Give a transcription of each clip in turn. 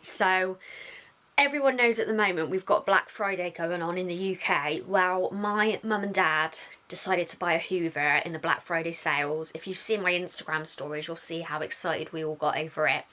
So everyone knows at the moment we've got Black Friday going on in the UK. Well, my mum and dad decided to buy a Hoover in the Black Friday sales. If you've seen my Instagram stories, you'll see how excited we all got over it.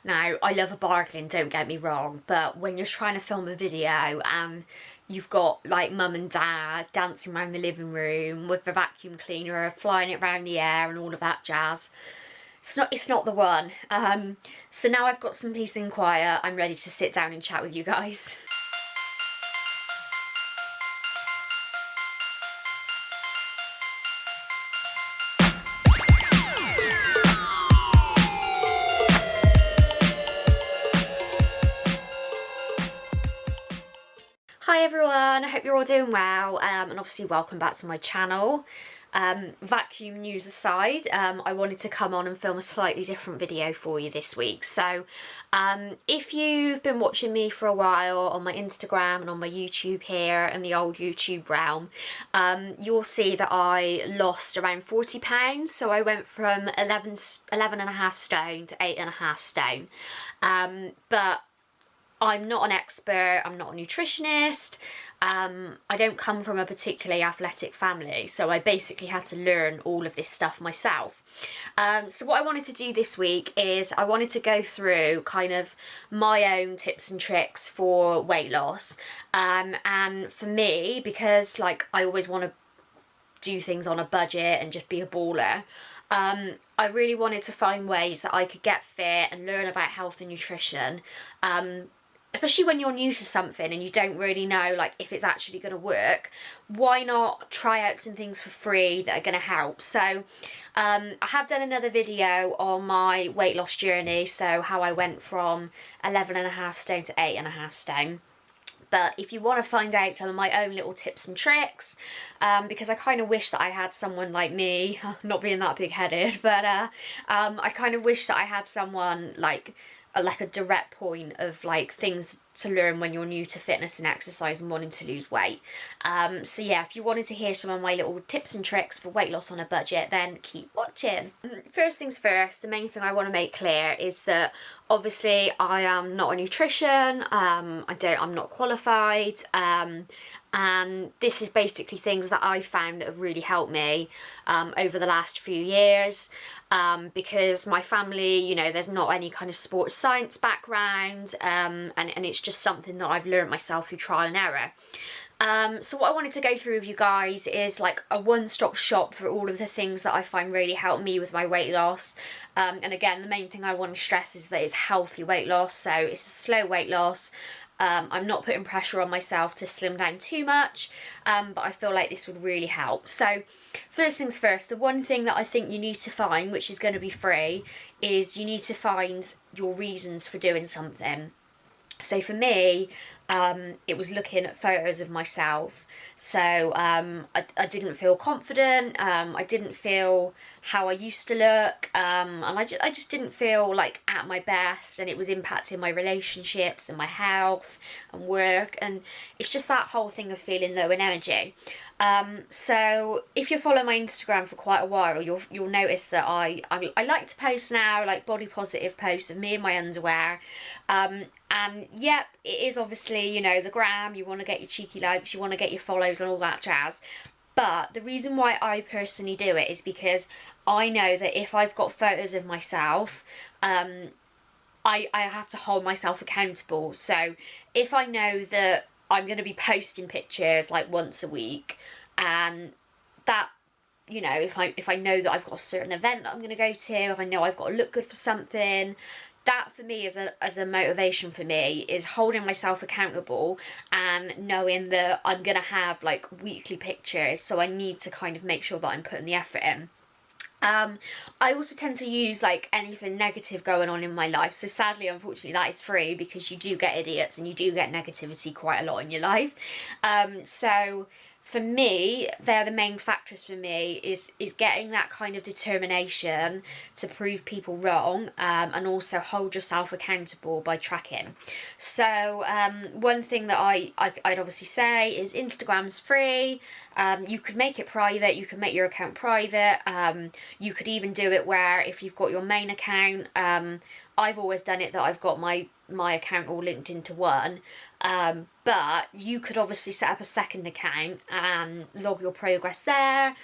Now, I love a bargain, don't get me wrong, but when you're trying to film a video and you've got like mum and dad dancing around the living room with the vacuum cleaner, flying it around the air and all of that jazz, it's not the one. So now I've got some peace and quiet, I'm ready to sit down and chat with you guys. Hi everyone, I hope you're all doing well, and obviously welcome back to my channel. Vacuum news aside, I wanted to come on and film a slightly different video for you this week. So if you've been watching me for a while on my Instagram and on my YouTube here in the old YouTube realm, you'll see that I lost around £40. So I went from 11.5 stone to 8.5 stone. But I'm not an expert, I'm not a nutritionist, I don't come from a particularly athletic family, so I basically had to learn all of this stuff myself. So what I wanted to do this week is I wanted to go through kind of my own tips and tricks for weight loss, and for me, because like I always want to do things on a budget and just be a baller, I really wanted to find ways that I could get fit and learn about health and nutrition, especially when you're new to something and you don't really know like if it's actually going to work. Why not try out some things for free that are going to help? So I have done another video on my weight loss journey, so how I went from 11.5 stone to 8.5 stone. But if you want to find out some of my own little tips and tricks, because I kind of wish that I had someone like me, not being that big-headed, but I kind of wish that I had someone like a direct point of like things to learn when you're new to fitness and exercise and wanting to lose weight. So yeah, if you wanted to hear some of my little tips and tricks for weight loss on a budget, then keep watching. First things first, the main thing I want to make clear is that obviously I am not a nutrition, I'm not qualified, and this is basically things that I've found that have really helped me over the last few years, because my family, you know, there's not any kind of sports science background, and it's just something that I've learned myself through trial and error. So what I wanted to go through with you guys is like a one-stop shop for all of the things that I find really help me with my weight loss. And again, the main thing I want to stress is that it's healthy weight loss, so it's a slow weight loss. I'm not putting pressure on myself to slim down too much, but I feel like this would really help. So first things first, the one thing that I think you need to find, which is going to be free, is you need to find your reasons for doing something. So for me, it was looking at photos of myself. So I didn't feel confident, I didn't feel how I used to look, and I just didn't feel like at my best, and it was impacting my relationships and my health and work, and it's just that whole thing of feeling low in energy. So if you follow my Instagram for quite a while, you'll notice that I like to post now like body positive posts of me in my underwear, and yep, it is obviously, you know, the gram, you want to get your cheeky likes, you want to get your follows and all that jazz. But the reason why I personally do it is because I know that if I've got photos of myself, I have to hold myself accountable. So if I know that I'm going to be posting pictures like once a week, and that, you know, if I know that I've got a certain event that I'm going to go to, if I know I've got to look good for something, that for me as a motivation for me is holding myself accountable and knowing that I'm going to have like weekly pictures, so I need to kind of make sure that I'm putting the effort in. I also tend to use like anything negative going on in my life, so sadly, unfortunately, that is free, because you do get idiots and you do get negativity quite a lot in your life. So for me, they're the main factors for me, is getting that kind of determination to prove people wrong, and also hold yourself accountable by tracking. So one thing that I'd obviously say is Instagram's free. You could make it private, you can make your account private, you could even do it where if you've got your main account, I've always done it that I've got my my account all linked into one. But you could obviously set up a second account and log your progress there.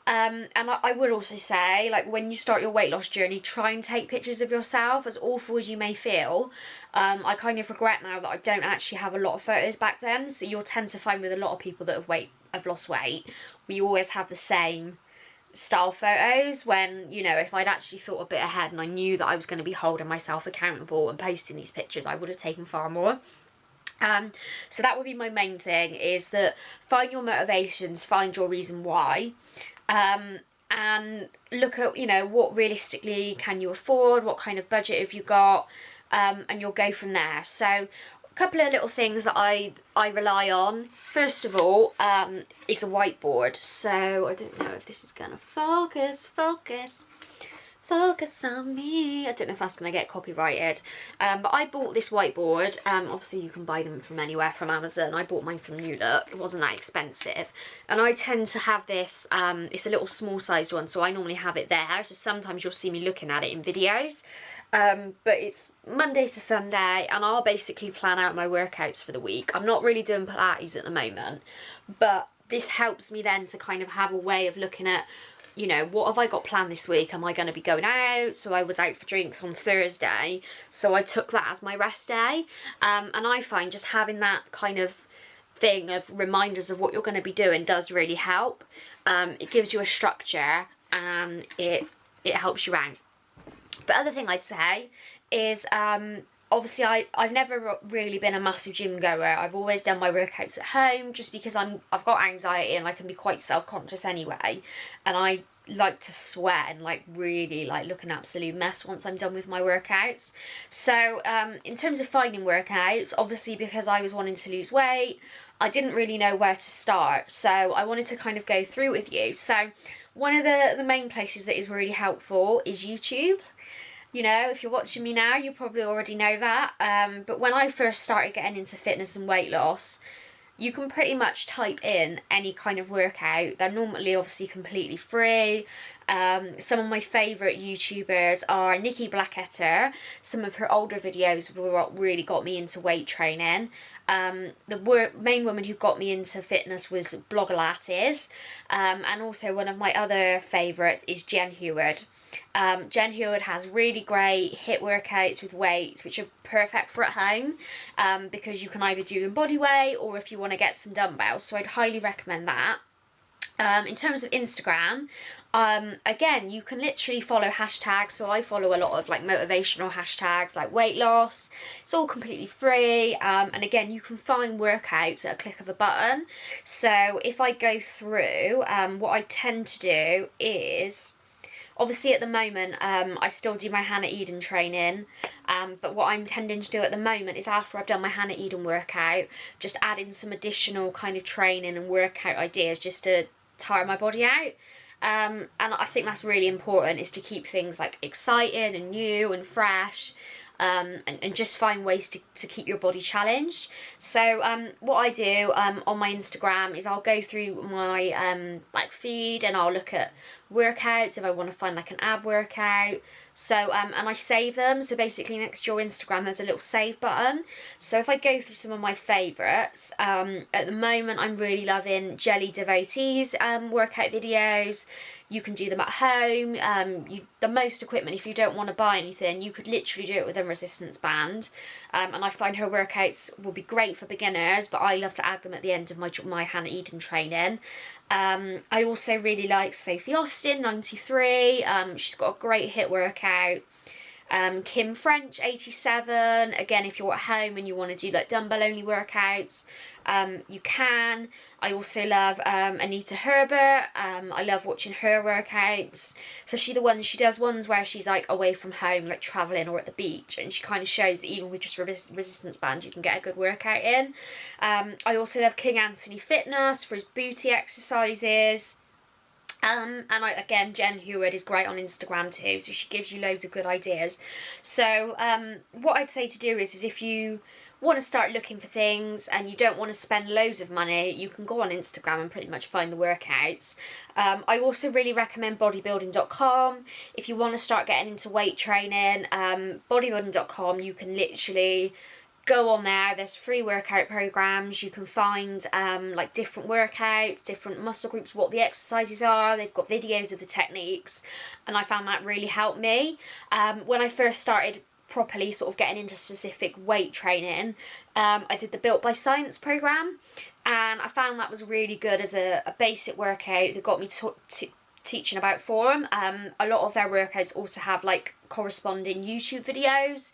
And I would also say, like, when you start your weight loss journey, try and take pictures of yourself, as awful as you may feel. I kind of regret now that I don't actually have a lot of photos back then, so you'll tend to find with a lot of people that have lost weight, we always have the same style photos, when, you know, if I'd actually thought a bit ahead and I knew that I was going to be holding myself accountable and posting these pictures, I would have taken far more. So that would be my main thing, is that find your motivations, find your reason why. And look at, you know, what realistically can you afford, what kind of budget have you got, and you'll go from there. So a couple of little things that I rely on. First of all, is a whiteboard. So I don't know if this is gonna focus on me. I don't know if that's going to get copyrighted. But I bought this whiteboard. Obviously you can buy them from anywhere, from Amazon. I bought mine from New Look. It wasn't that expensive. And I tend to have this, it's a little small sized one, so I normally have it there. So sometimes you'll see me looking at it in videos. But it's Monday to Sunday, and I'll basically plan out my workouts for the week. I'm not really doing Pilates at the moment, but this helps me then to kind of have a way of looking at, you know, what have I got planned this week? Am I going to be going out? So I was out for drinks on Thursday, so I took that as my rest day. And I find just having that kind of thing of reminders of what you're going to be doing does really help. It gives you a structure, and it helps you out. But other thing I'd say is, obviously I've never really been a massive gym goer. I've always done my workouts at home, just because I've got anxiety and I can be quite self-conscious anyway, and I like to sweat and like really like look an absolute mess once I'm done with my workouts. So in terms of finding workouts, obviously because I was wanting to lose weight, I didn't really know where to start, so I wanted to kind of go through with you. So one of the main places that is really helpful is YouTube. You know, if you're watching me now, you probably already know that. But when I first started getting into fitness and weight loss, you can pretty much type in any kind of workout. They're normally obviously completely free. Some of my favourite YouTubers are Nikki Blacketter. Some of her older videos were what really got me into weight training. The main woman who got me into fitness was Blogilates. And also one of my other favourites is Jen Heward. Jen Heward has really great HIIT workouts with weights, which are perfect for at home, because you can either do in body weight or if you want to get some dumbbells, so I'd highly recommend that. In terms of Instagram, again, you can literally follow hashtags. So I follow a lot of like motivational hashtags like weight loss. It's all completely free, and again, you can find workouts at a click of a button. So if I go through, what I tend to do is, obviously at the moment, I still do my Hannah Eden training, but what I'm tending to do at the moment is, after I've done my Hannah Eden workout, just add in some additional kind of training and workout ideas just to tire my body out. And I think that's really important, is to keep things like exciting and new and fresh. And just find ways to keep your body challenged. So what I do on my Instagram is I'll go through my like feed, and I'll look at workouts if I want to find like an ab workout. So and I save them. So basically next to your Instagram there's a little save button. So if I go through some of my favourites, at the moment I'm really loving Jelly Devotees workout videos. You can do them at home. The most equipment, if you don't want to buy anything, you could literally do it with a resistance band. And I find her workouts will be great for beginners, but I love to add them at the end of my Hannah Eden training. I also really like Sophie Austin 93. She's got a great HIIT workout. Kim French 87, again, if you're at home and you want to do like dumbbell only workouts, you can. I also love Anita Herbert. I love watching her workouts, especially the ones she does, ones where she's like away from home, like traveling or at the beach, and she kind of shows that even with just resistance bands you can get a good workout in. I also love King Anthony Fitness for his booty exercises. Again, Jen Heward is great on Instagram too, so she gives you loads of good ideas. So what I'd say to do is if you want to start looking for things and you don't want to spend loads of money, you can go on Instagram and pretty much find the workouts. I also really recommend bodybuilding.com. If you want to start getting into weight training, bodybuilding.com, you can literally go on there. There's free workout programs. You can find like different workouts, different muscle groups, what the exercises are. They've got videos of the techniques, and I found that really helped me. When I first started properly sort of getting into specific weight training, I did the Built by Science program, and I found that was really good as a basic workout that got me teaching about form. A lot of their workouts also have like corresponding YouTube videos,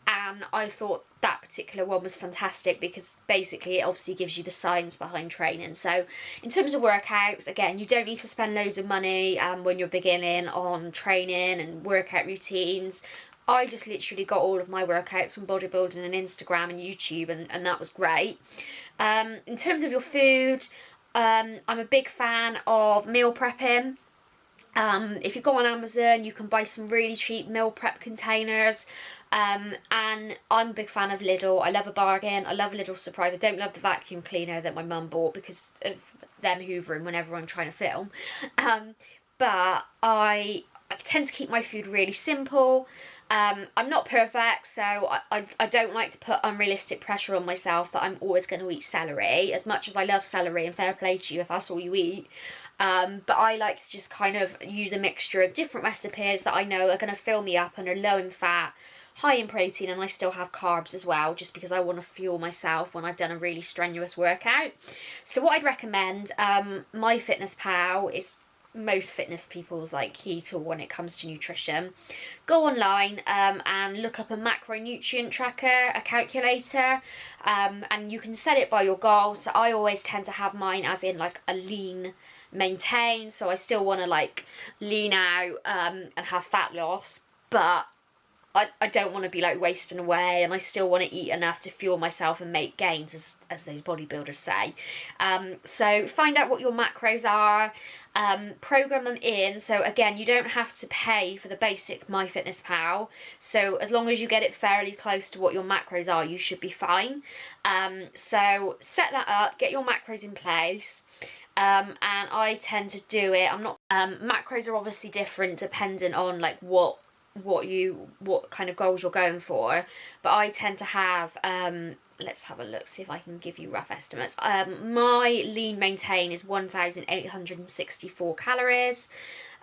and I thought that particular one was fantastic because basically it obviously gives you the science behind training. So in terms of workouts, again, you don't need to spend loads of money when you're beginning on training and workout routines. I just literally got all of my workouts from bodybuilding and Instagram and YouTube, and that was great. In terms of your food, I'm a big fan of meal prepping. If you go on Amazon, you can buy some really cheap meal prep containers. And I'm a big fan of Lidl. I love a bargain. I love a Lidl surprise. I don't love the vacuum cleaner that my mum bought because of them hoovering whenever I'm trying to film. But I tend to keep my food really simple. I'm not perfect, so I don't like to put unrealistic pressure on myself that I'm always going to eat celery, as much as I love celery, and fair play to you if that's all you eat. But I like to just kind of use a mixture of different recipes that I know are going to fill me up and are low in fat, high in protein, and I still have carbs as well, just because I want to fuel myself when I've done a really strenuous workout. So what I'd recommend, MyFitnessPal is most fitness people's like key tool when it comes to nutrition. Go online and look up a macronutrient tracker, a calculator, and you can set it by your goals. So I always tend to have mine as in like a lean maintain, so I still want to like lean out and have fat loss, but I don't want to be like wasting away, and I still want to eat enough to fuel myself and make gains, as those bodybuilders say. So find out what your macros are, program them in. So again, you don't have to pay for the basic MyFitnessPal, so as long as you get it fairly close to what your macros are, you should be fine. So set that up, get your macros in place. And I tend to do it, macros are obviously different depending on like what kind of goals you're going for, but I tend to have let's have a look, see if I can give you rough estimates. My lean maintain is 1,864 calories.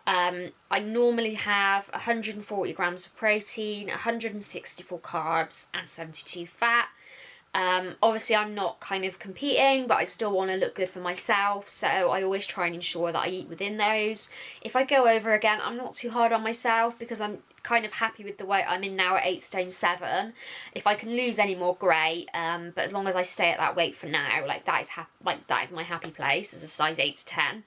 I normally have 140 grams of protein, 164 carbs, and 72 fat. Obviously I'm not kind of competing, but I still want to look good for myself, so I always try and ensure that I eat within those. If I go over again, I'm not too hard on myself because I'm kind of happy with the weight I'm in now at 8 stone 7. If I can lose any more, great, but as long as I stay at that weight for now, like that is my happy place as a size 8 to 10.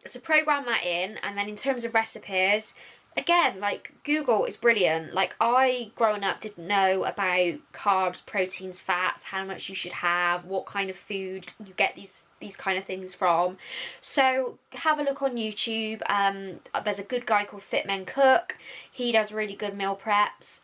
So program that in, and then in terms of recipes, again, like Google is brilliant. Like I, growing up, didn't know about carbs, proteins, fats, how much you should have, what kind of food you get these kind of things from. So have a look on YouTube. There's a good guy called Fit Men Cook. He does really good meal preps.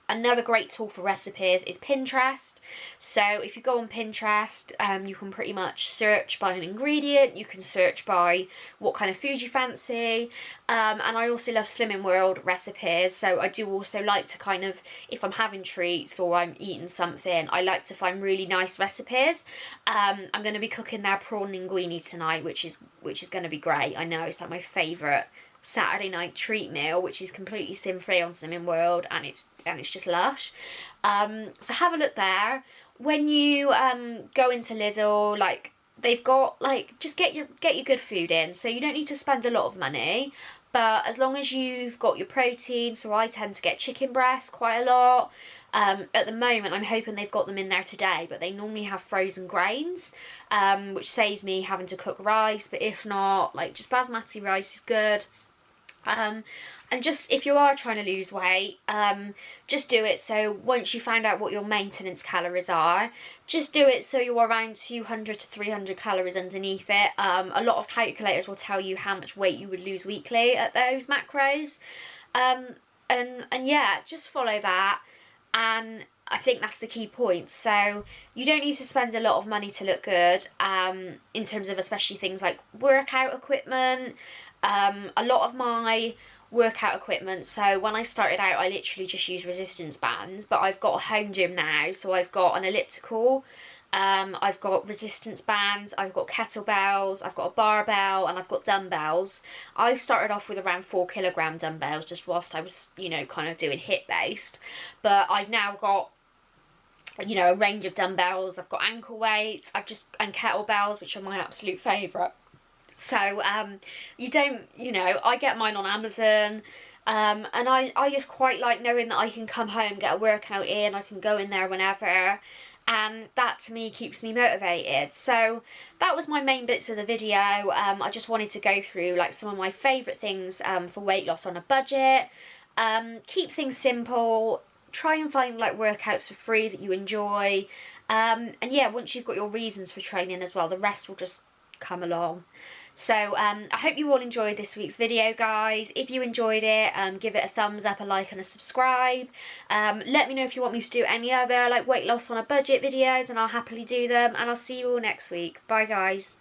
Another great tool for recipes is Pinterest. So if you go on Pinterest, you can pretty much search by an ingredient. You can search by what kind of food you fancy. And I also love Slimming World recipes. So I do also like to kind of, if I'm having treats or I'm eating something, I like to find really nice recipes. I'm going to be cooking their prawn linguine tonight, which is going to be great. I know, it's like my favourite Saturday night treat meal, which is completely sin-free on Slimming World, and it's just lush. So have a look there. When you go into Lidl, like they've got like, just get your good food in, so you don't need to spend a lot of money, but as long as you've got your protein. So I tend to get chicken breasts quite a lot. At the moment I'm hoping they've got them in there today, but they normally have frozen grains, which saves me having to cook rice, but if not, like just basmati rice is good. And just if you are trying to lose weight, just do it so once you find out what your maintenance calories are, just do it so you're around 200 to 300 calories underneath it. A lot of calculators will tell you how much weight you would lose weekly at those macros. And yeah, just follow that, and I think that's the key point. So you don't need to spend a lot of money to look good, in terms of especially things like workout equipment. A lot of my workout equipment, so when I started out I literally just used resistance bands, but I've got a home gym now, so I've got an elliptical, I've got resistance bands, I've got kettlebells, I've got a barbell, and I've got dumbbells. I started off with around 4 kilogram dumbbells just whilst I was, you know, kind of doing HIIT based, but I've now got, you know, a range of dumbbells. I've got ankle weights, and kettlebells, which are my absolute favourite. So you don't, you know, I get mine on Amazon, and I just quite like knowing that I can come home, get a workout in, I can go in there whenever, and that to me keeps me motivated. So that was my main bits of the video. I just wanted to go through like some of my favourite things for weight loss on a budget. Keep things simple, try and find like workouts for free that you enjoy, and yeah, once you've got your reasons for training as well, the rest will just come along. So I hope you all enjoyed this week's video, guys. If you enjoyed it, give it a thumbs up, a like and a subscribe. Let me know if you want me to do any other like weight loss on a budget videos, and I'll happily do them, and I'll see you all next week. Bye guys.